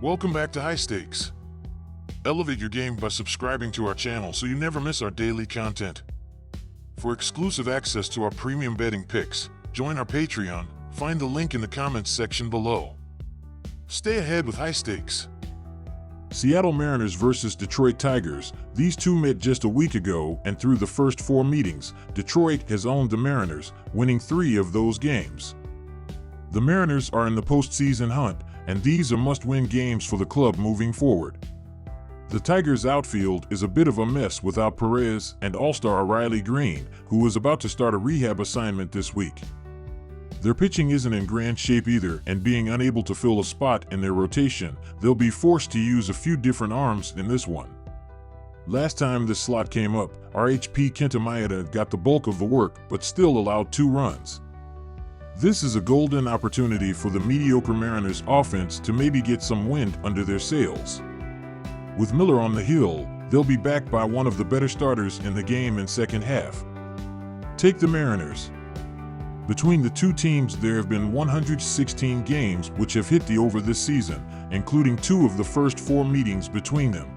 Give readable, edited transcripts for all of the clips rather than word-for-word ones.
Welcome back to High Stakes. Elevate your game by subscribing to our channel so you never miss our daily content. For exclusive access to our premium betting picks, join our Patreon. Find the link in the comments section below. Stay ahead with High Stakes. Seattle Mariners versus Detroit Tigers. These two met just a week ago, and through the first 4 meetings, Detroit has owned the Mariners, winning 3 of those games. The Mariners are in the postseason hunt, and these are must-win games for the club moving forward. The Tigers' outfield is a bit of a mess without Perez and All-Star Riley Green, who is about to start a rehab assignment this week. Their pitching isn't in grand shape either, and being unable to fill a spot in their rotation, they'll be forced to use a few different arms in this one. Last time this slot came up, RHP Kenta Maeda got the bulk of the work but still allowed 2 runs. This is a golden opportunity for the mediocre Mariners offense to maybe get some wind under their sails. With Miller on the hill, they'll be backed by one of the better starters in the game in second half. Take the Mariners. Between the two teams, there have been 116 games which have hit the over this season, including 2 of the first 4 meetings between them.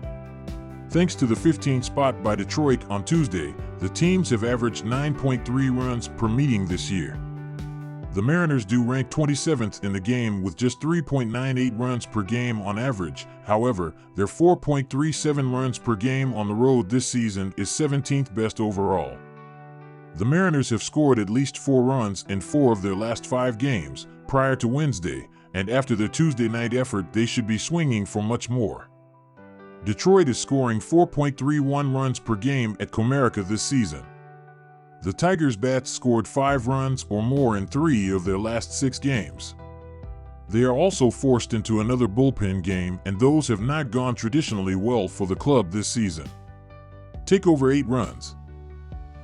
Thanks to the 15 spot by Detroit on Tuesday, the teams have averaged 9.3 runs per meeting this year. The Mariners do rank 27th in the game with just 3.98 runs per game on average. However, their 4.37 runs per game on the road this season is 17th best overall. The Mariners have scored at least 4 runs in 4 of their last 5 games prior to Wednesday, and after their Tuesday night effort, they should be swinging for much more. Detroit is scoring 4.31 runs per game at Comerica this season. The Tigers' bats scored 5 runs or more in 3 of their last 6 games. They are also forced into another bullpen game, and those have not gone traditionally well for the club this season. Take over 8 runs.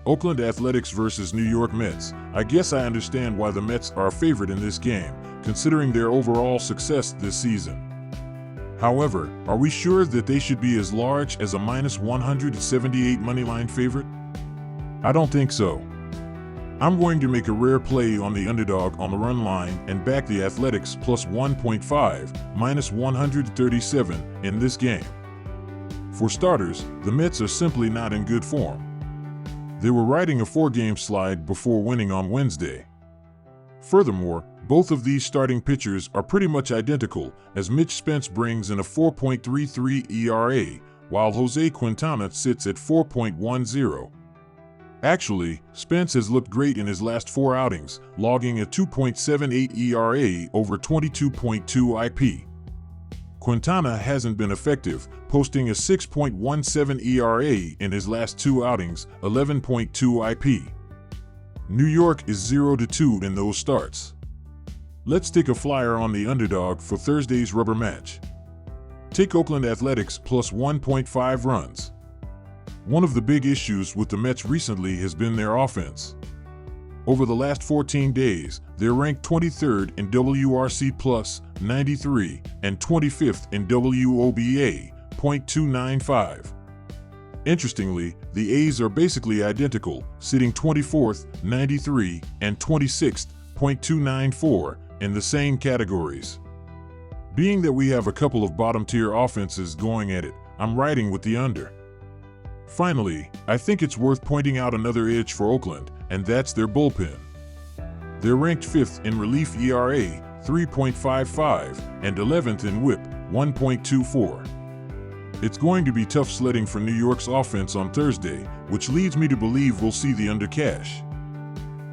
Oakland Athletics versus New York Mets. I guess I understand why the Mets are a favorite in this game, considering their overall success this season. However, are we sure that they should be as large as a -178 moneyline favorite? I don't think so. I'm going to make a rare play on the underdog on the run line and back the Athletics plus 1.5, -137 in this game. For starters, the Mets are simply not in good form. They were riding a 4-game slide before winning on Wednesday. Furthermore, both of these starting pitchers are pretty much identical, as Mitch Spence brings in a 4.33 ERA, while Jose Quintana sits at 4.10. Actually, Spence has looked great in his last 4 outings, logging a 2.78 ERA over 22.2 IP. Quintana hasn't been effective, posting a 6.17 ERA in his last 2 outings, 11.2 IP. New York is 0-2 in those starts. Let's take a flyer on the underdog for Thursday's rubber match. Take Oakland Athletics plus 1.5 runs. One of the big issues with the Mets recently has been their offense. Over the last 14 days, they're ranked 23rd in WRC plus 93 and 25th in WOBA .295. Interestingly, the A's are basically identical, sitting 24th, 93, and 26th .294 in the same categories. Being that we have a couple of bottom-tier offenses going at it, I'm riding with the under. Finally, I think it's worth pointing out another edge for Oakland, and that's their bullpen. They're ranked 5th in relief ERA, 3.55, and 11th in WHIP, 1.24. It's going to be tough sledding for New York's offense on Thursday, which leads me to believe we'll see the under cash.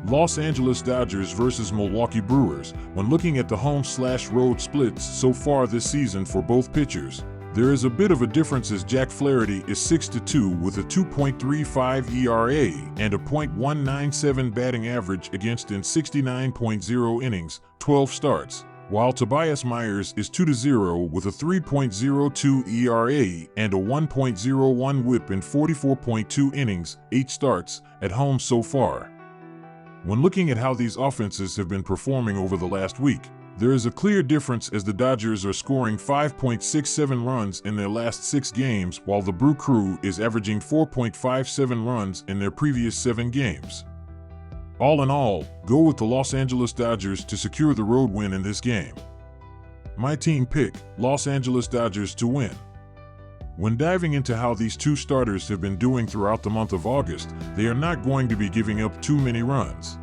Los Angeles Dodgers versus Milwaukee Brewers. When looking at the home/road splits so far this season for both pitchers, there is a bit of a difference as Jack Flaherty is 6-2 with a 2.35 ERA and a .197 batting average against in 69.0 innings, 12 starts, while Tobias Myers is 2-0 with a 3.02 ERA and a 1.01 WHIP in 44.2 innings, 8 starts, at home so far. When looking at how these offenses have been performing over the last week, there is a clear difference as the Dodgers are scoring 5.67 runs in their last 6 games, while the Brew Crew is averaging 4.57 runs in their previous 7 games. All in all, go with the Los Angeles Dodgers to secure the road win in this game. My team pick, Los Angeles Dodgers to win. When diving into how these two starters have been doing throughout the month of August, they are not going to be giving up too many runs.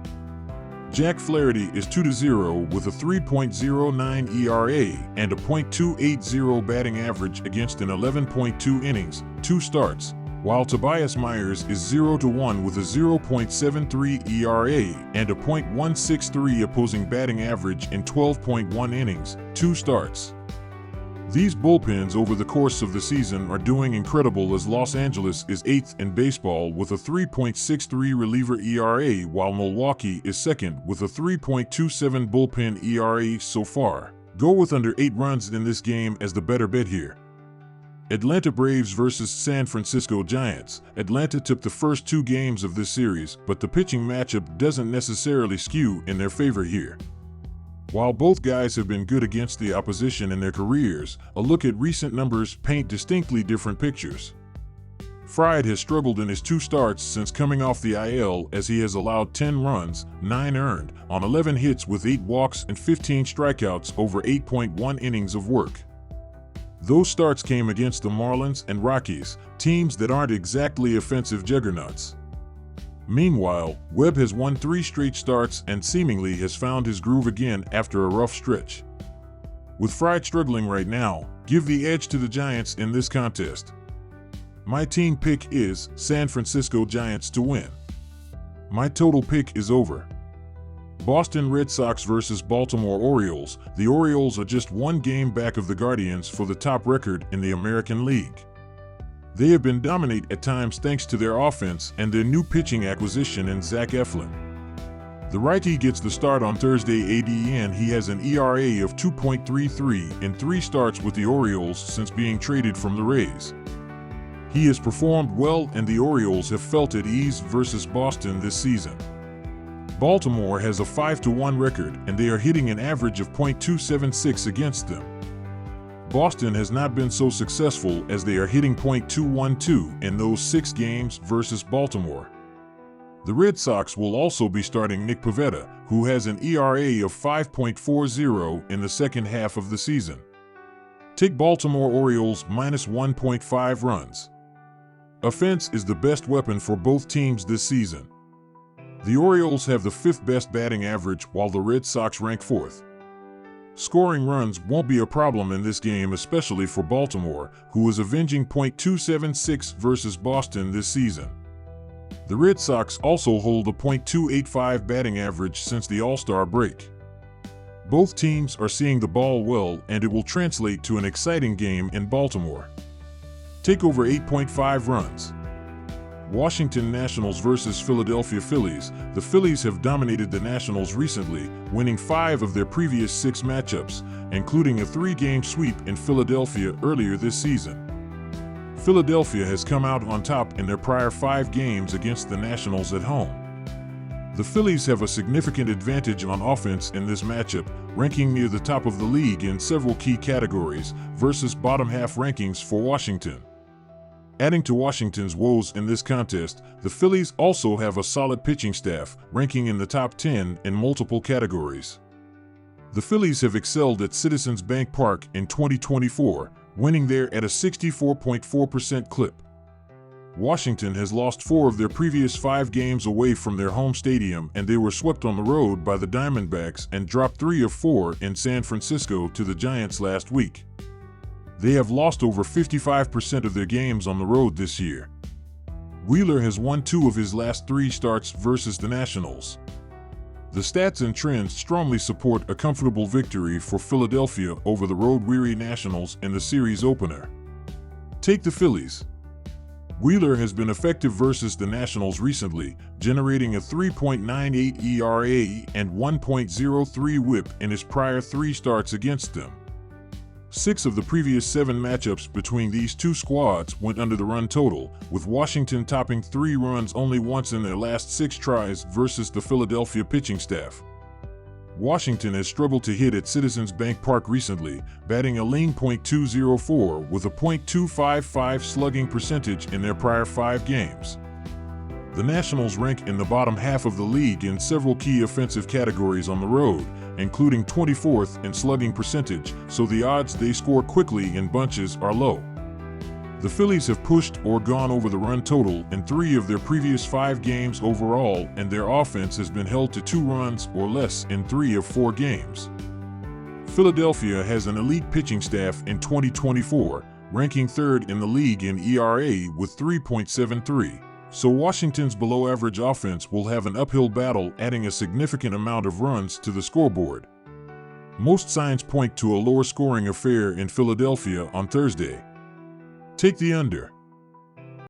Jack Flaherty is 2-0 with a 3.09 ERA and a .280 batting average against an 11.2 innings, 2 starts, while Tobias Myers is 0-1 with a 0.73 ERA and a .163 opposing batting average in 12.1 innings, 2 starts. These bullpens over the course of the season are doing incredible as Los Angeles is 8th in baseball with a 3.63 reliever ERA while Milwaukee is 2nd with a 3.27 bullpen ERA so far. Go with under 8 runs in this game as the better bet here. Atlanta Braves versus San Francisco Giants. Atlanta took the first 2 games of this series, but the pitching matchup doesn't necessarily skew in their favor here. While both guys have been good against the opposition in their careers, a look at recent numbers paint distinctly different pictures. Fried has struggled in his 2 starts since coming off the IL as he has allowed 10 runs, 9 earned, on 11 hits with 8 walks and 15 strikeouts over 8.1 innings of work. Those starts came against the Marlins and Rockies, teams that aren't exactly offensive juggernauts. Meanwhile, Webb has won 3 straight starts and seemingly has found his groove again after a rough stretch. With Fried struggling right now, give the edge to the Giants in this contest. My team pick is San Francisco Giants to win. My total pick is over. Boston Red Sox versus Baltimore Orioles. The Orioles are just 1 game back of the Guardians for the top record in the American League. They have been dominant at times thanks to their offense and their new pitching acquisition in Zach Eflin. The righty gets the start on Thursday. ADN. He has an ERA of 2.33 in 3 starts with the Orioles since being traded from the Rays. He has performed well and the Orioles have felt at ease versus Boston this season. Baltimore has a 5-1 record and they are hitting an average of .276 against them. Boston has not been so successful as they are hitting .212 in those 6 games versus Baltimore. The Red Sox will also be starting Nick Pivetta, who has an ERA of 5.40 in the second half of the season. Take Baltimore Orioles minus 1.5 runs. Offense is the best weapon for both teams this season. The Orioles have the 5th best batting average while the Red Sox rank 4th. Scoring runs won't be a problem in this game, especially for Baltimore, who is avenging .276 versus Boston this season. The Red Sox also hold a .285 batting average since the All-Star break. Both teams are seeing the ball well, and it will translate to an exciting game in Baltimore. Take over 8.5 runs. Washington Nationals versus Philadelphia Phillies. The Phillies have dominated the Nationals recently, winning 5 of their previous 6 matchups, including a 3-game sweep in Philadelphia earlier this season. Philadelphia has come out on top in their prior 5 games against the Nationals at home. The Phillies have a significant advantage on offense in this matchup, ranking near the top of the league in several key categories versus bottom half rankings for Washington. Adding to Washington's woes in this contest, the Phillies also have a solid pitching staff, ranking in the top 10 in multiple categories. The Phillies have excelled at Citizens Bank Park in 2024, winning there at a 64.4% clip. Washington has lost 4 of their previous 5 games away from their home stadium, and they were swept on the road by the Diamondbacks and dropped 3 of 4 in San Francisco to the Giants last week. They have lost over 55% of their games on the road this year. Wheeler has won 2 of his last 3 starts versus the Nationals. The stats and trends strongly support a comfortable victory for Philadelphia over the road-weary Nationals in the series opener. Take the Phillies. Wheeler has been effective versus the Nationals recently, generating a 3.98 ERA and 1.03 WHIP in his prior 3 starts against them. 6 of the previous 7 matchups between these two squads went under the run total, with Washington topping 3 runs only once in their last 6 tries versus the Philadelphia pitching staff. Washington has struggled to hit at Citizens Bank Park recently, batting a lean .204 with a .255 slugging percentage in their prior 5 games. The Nationals rank in the bottom half of the league in several key offensive categories on the road, including 24th in slugging percentage, so the odds they score quickly in bunches are low. The Phillies have pushed or gone over the run total in 3 of their previous 5 games overall, and their offense has been held to 2 runs or less in 3 of 4 games. Philadelphia has an elite pitching staff in 2024, ranking 3rd in the league in ERA with 3.73. So Washington's below-average offense will have an uphill battle, adding a significant amount of runs to the scoreboard. Most signs point to a lower-scoring affair in Philadelphia on Thursday. Take the under.